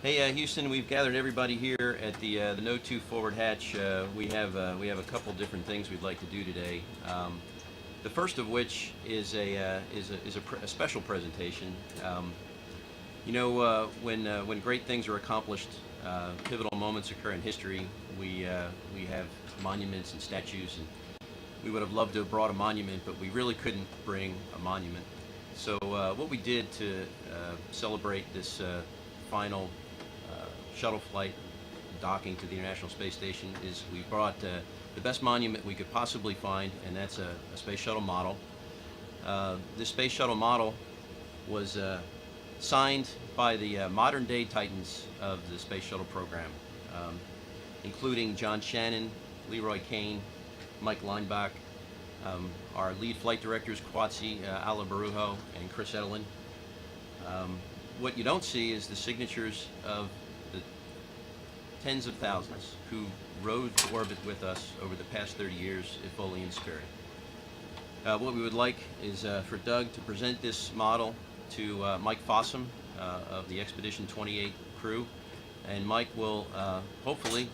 Hey, Houston, we've gathered everybody here at the No 2 forward hatch. We have a couple different things we'd like to do today. The first of which is a special presentation. When great things are accomplished, pivotal moments occur in history. We have monuments and statues, and we would have loved to have brought a monument, but we really couldn't bring a monument. So what we did to celebrate this final shuttle flight docking to the International Space Station is we brought the best monument we could possibly find, and that's a space shuttle model. This space shuttle model was signed by the modern day titans of the space shuttle program, including John Shannon, Leroy Kane, Mike Leinbach, our lead flight directors Kwatsi Alabarujo and Chris Edelin. What you don't see is the signatures of the tens of thousands who rode to orbit with us over the past 30 years, if only in spirit. What we would like is for Doug to present this model to Mike Fossum of the Expedition 28 crew, and Mike will hopefully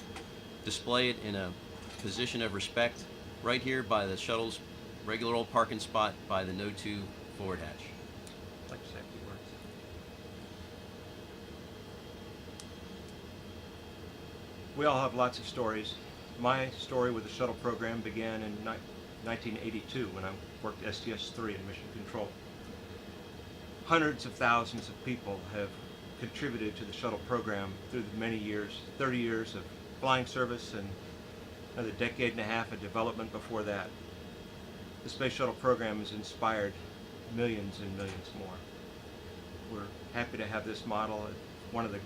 display it in a position of respect right here by the shuttle's regular old parking spot by the No 2 forward hatch. I'd like to say a few words. We all have lots of stories. My story with the shuttle program began in 1982 when I worked STS 3 in mission control. Hundreds of thousands of people have contributed to the shuttle program through the many years, 30 years of flying service and another decade and a half of development before that. The space shuttle program has inspired millions and millions more. We're happy to have this model, one of the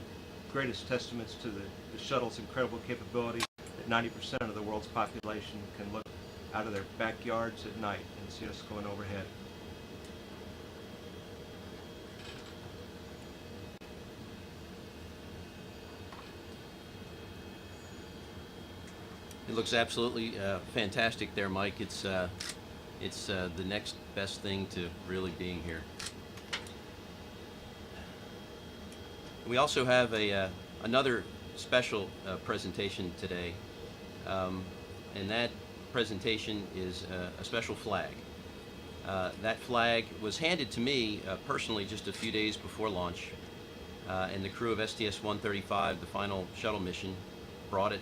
greatest testaments to the shuttle's incredible capability, that 90% of the world's population can look out of their backyards at night and see us going overhead. It looks absolutely fantastic there, Mike. It's the next best thing to really being here. We also have another special presentation today, and that presentation is a special flag. That flag was handed to me personally just a few days before launch, and the crew of STS-135, the final shuttle mission, brought it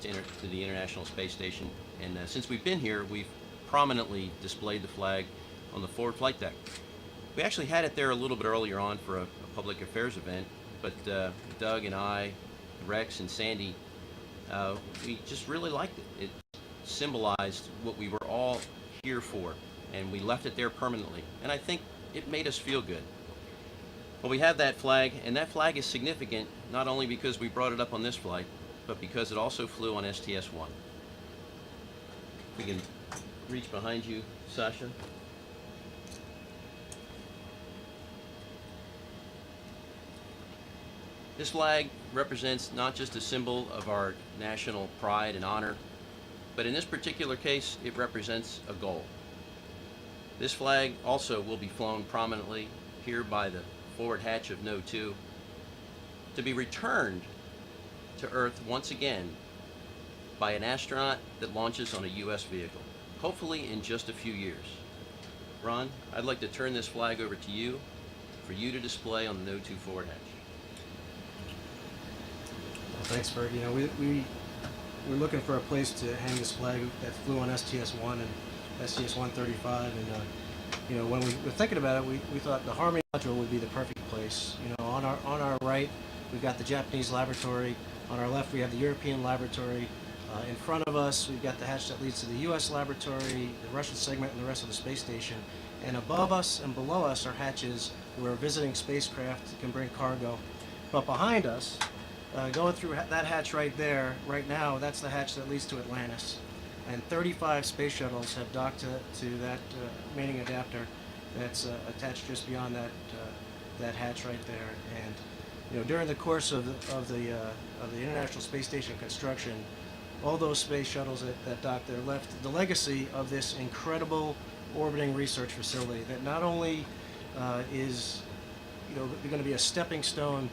to the International Space Station, and since we've been here, we've prominently displayed the flag on the forward flight deck. We actually had it there a little bit earlier on for a public affairs event, but Doug and I, Rex and Sandy, we just really liked it. It symbolized what we were all here for, and we left it there permanently, and I think it made us feel good. Well, we have that flag, and that flag is significant not only because we brought it up on this flight, but because it also flew on STS-1. We can reach behind you, Sasha. This flag represents not just a symbol of our national pride and honor, but in this particular case, it represents a goal. This flag also will be flown prominently here by the forward hatch of No 2 to be returned to Earth once again by an astronaut that launches on a U.S. vehicle, hopefully in just a few years. Ron, I'd like to turn this flag over to you for you to display on the No 2 forward hatch. Well, thanks, Bert. You know, we're looking for a place to hang this flag that flew on STS-1 and STS-135, and when we were thinking about it, we thought the Harmony module would be the perfect place. You know, on our right, we've got the Japanese laboratory. On our left, we have the European laboratory. In front of us, we've got the hatch that leads to the U.S. laboratory, the Russian segment, and the rest of the space station. And above us and below us are hatches where visiting spacecraft can bring cargo. But behind us, going through that hatch right there, right now, that's the hatch that leads to Atlantis. And 35 space shuttles have docked to that mating adapter that's attached just beyond that hatch right there. And during the course of the International Space Station construction, all those space shuttles that docked there left the legacy of this incredible orbiting research facility that not only is going to be a stepping stone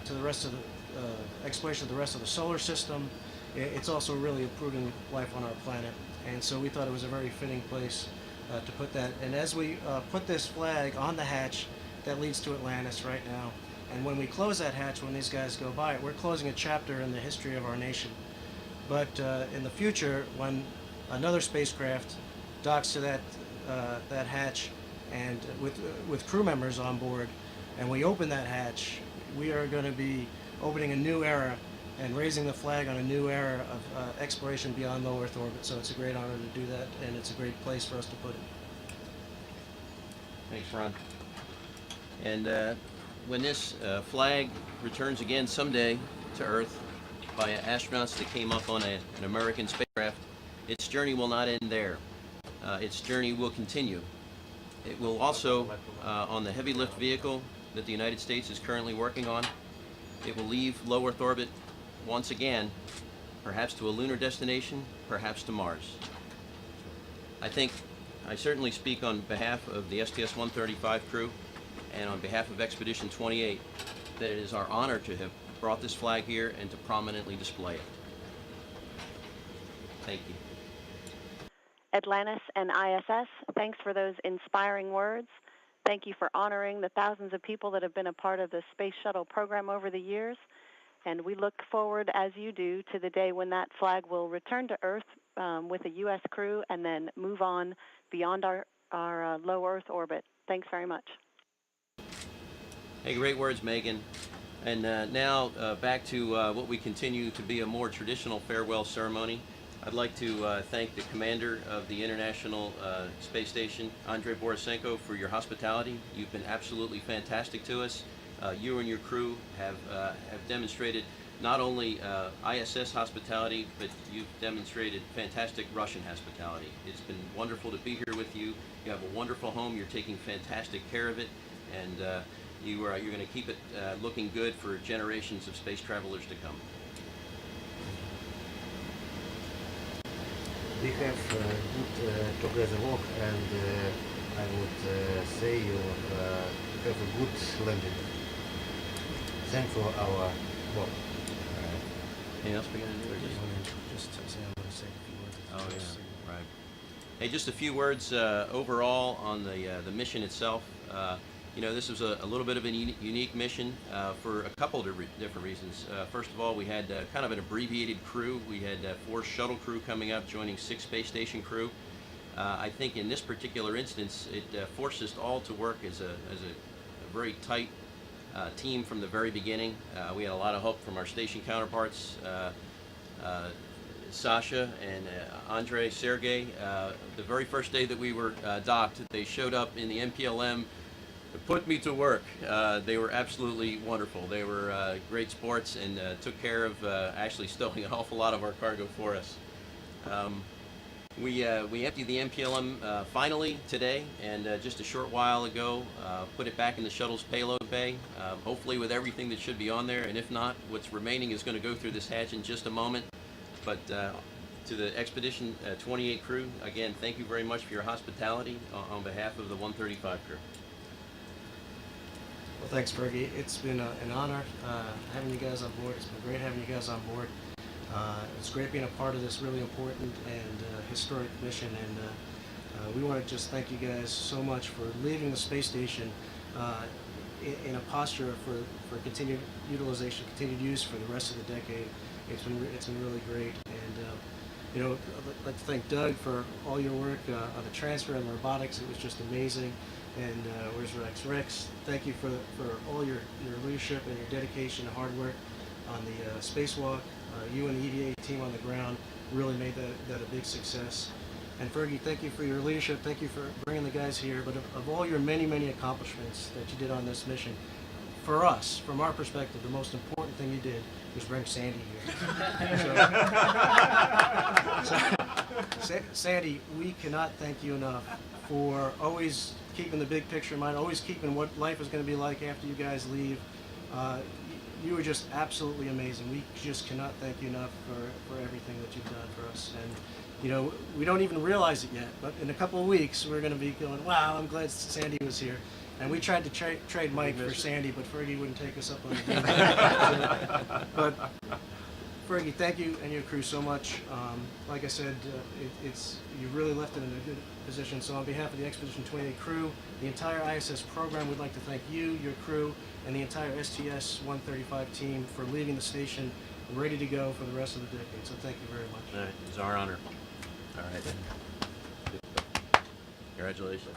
to the rest of the exploration of the rest of the solar system. It's also really improving life on our planet, and so we thought it was a very fitting place to put that. And as we put this flag on the hatch that leads to Atlantis right now, and when we close that hatch, when these guys go by it, we're closing a chapter in the history of our nation. But in the future, when another spacecraft docks to that hatch, and with crew members on board, and we open that hatch, we are going to be opening a new era and raising the flag on a new era of exploration beyond low Earth orbit. So it's a great honor to do that, and it's a great place for us to put it. Thanks, Ron. And when this flag returns again someday to Earth by astronauts that came up on an American spacecraft, its journey will not end there. Its journey will continue. It will also, on the heavy lift vehicle that the United States is currently working on, it will leave low Earth orbit once again, perhaps to a lunar destination, perhaps to Mars. I certainly speak on behalf of the STS-135 crew and on behalf of Expedition 28 that it is our honor to have brought this flag here and to prominently display it. Thank you. Atlantis and ISS, thanks for those inspiring words. Thank you for honoring the thousands of people that have been a part of the Space Shuttle program over the years. And we look forward, as you do, to the day when that flag will return to Earth with a U.S. crew and then move on beyond our low Earth orbit. Thanks very much. Hey, great words, Megan. And now back to what we continue to be a more traditional farewell ceremony. I'd like to thank the commander of the International Space Station, Andrei Borisenko, for your hospitality. You've been absolutely fantastic to us. You and your crew have demonstrated not only ISS hospitality, but you've demonstrated fantastic Russian hospitality. It's been wonderful to be here with you. You have a wonderful home. You're taking fantastic care of it, and you're going to keep it looking good for generations of space travelers to come. We have good together work, and I would say you have a good landing. Thanks for our work. Anything else we're going to do? Or Just to say, I'm going to say a few words. Oh, yeah, right. Hey, just a few words overall on the mission itself. You know, this was a little bit of a unique mission for a couple of different reasons. First of all, we had kind of an abbreviated crew. We had 4 shuttle crew coming up, joining 6 space station crew. I think in this particular instance, it forced us all to work as a very tight team from the very beginning. We had a lot of help from our station counterparts, Sasha and Andrei, Sergey. The very first day that we were docked, they showed up in the MPLM to put me to work. They were absolutely wonderful. They were great sports and took care of actually stowing an awful lot of our cargo for us. We emptied the MPLM finally today, and just a short while ago put it back in the shuttle's payload bay, hopefully with everything that should be on there, and if not, what's remaining is going to go through this hatch in just a moment. But to the Expedition 28 crew, again, thank you very much for your hospitality on behalf of the 135 crew. Well, thanks, Fergie. It's been an honor having you guys on board. It's been great having you guys on board. It's great being a part of this really important and historic mission, and we want to just thank you guys so much for leaving the space station in a posture for continued utilization, continued use for the rest of the decade. It's been really great, and you know, I'd like to thank Doug for all your work on the transfer and robotics. It was just amazing. And where's Rex? Rex, thank you for all your leadership and your dedication and hard work on the spacewalk. You and the EDA team on the ground really made that a big success. And Fergie, thank you for your leadership. Thank you for bringing the guys here. But of all your many, many accomplishments that you did on this mission, for us, from our perspective, the most important thing you did was bring Sandy here. Sandy, we cannot thank you enough for always keeping the big picture in mind, always keeping what life is going to be like after you guys leave. You were just absolutely amazing. We just cannot thank you enough for everything that you've done for us. And you know, we don't even realize it yet, but in a couple of weeks we're going to be going, wow, I'm glad Sandy was here. And we tried to trade Mike for Sandy, but Fergie wouldn't take us up on the deal. But Fergie, thank you and your crew so much. Like I said, you really left it in a good position. So on behalf of the Expedition 28 crew, the entire ISS program, we'd like to thank you, your crew, and the entire STS 135 team for leaving the station ready to go for the rest of the decade. So thank you very much. All right, it's our honor. All right. Congratulations.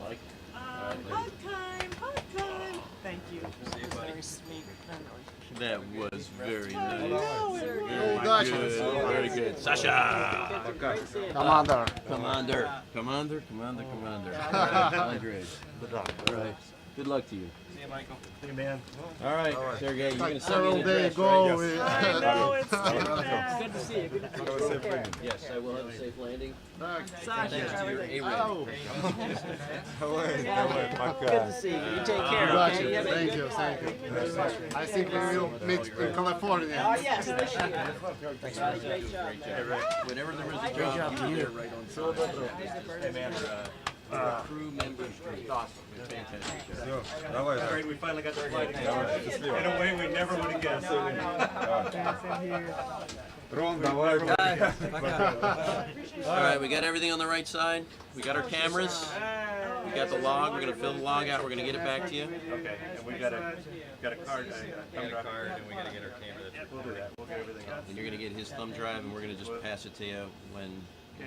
Mike? Hug time, hug time. Thank you. See you, It was buddy. very sweet. That was very I nice. know, it Very really good. Very good. Sasha! Commander. Commander. Commander. All right, Andres. Good luck. All right. Good luck to you. See you, Michael. See you, man. All right, Sergey, you're going to send me Several an days address, ago, right? I know, it's too bad. Good to see you. Good to see you. Yes, I will have a safe landing. Sasha, Thanks to your everything. A-Rated. Good to see you. You take care, okay? Have a Thank good you, thank time. you. I think we will meet in California. Oh, yes, this year. Great job. Great job. Whenever there is a job, you're there right on time. Hey, man. Crew members, great. Fantastic job. All right, we finally got the flight in a way we never would have guessed. All right, we got everything on the right side. We got our cameras. We got the log. We're going to fill the log out. We're going to get it back to you. Okay, and we got a card. Got a card, and we gotta get our camera. We'll do that. We'll get everything out. And you're going to get his thumb drive, and we're going to just pass it to you when Yeah.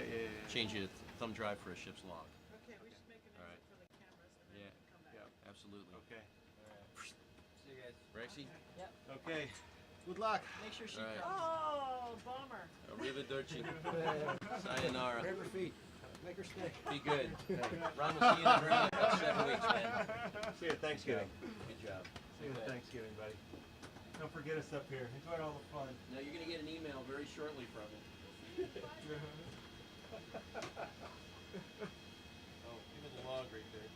change your thumb drive for a ship's log. Okay, we just make a All right. note for the cameras and then Yeah. we come back. Yeah, absolutely. Okay. See you guys. Rexy? Okay. Good luck. Make sure she All right. Oh, bummer. Arrivederci. Sayonara. Grab her feet. Make her stay. Be good. Ron, we'll see you in about 7 weeks, man. See you at Thanksgiving. Good job. See you at Thanksgiving, buddy. Don't forget us up here. Enjoy all the fun. Now, you're going to get an email very shortly from him. Oh, give me the log right there.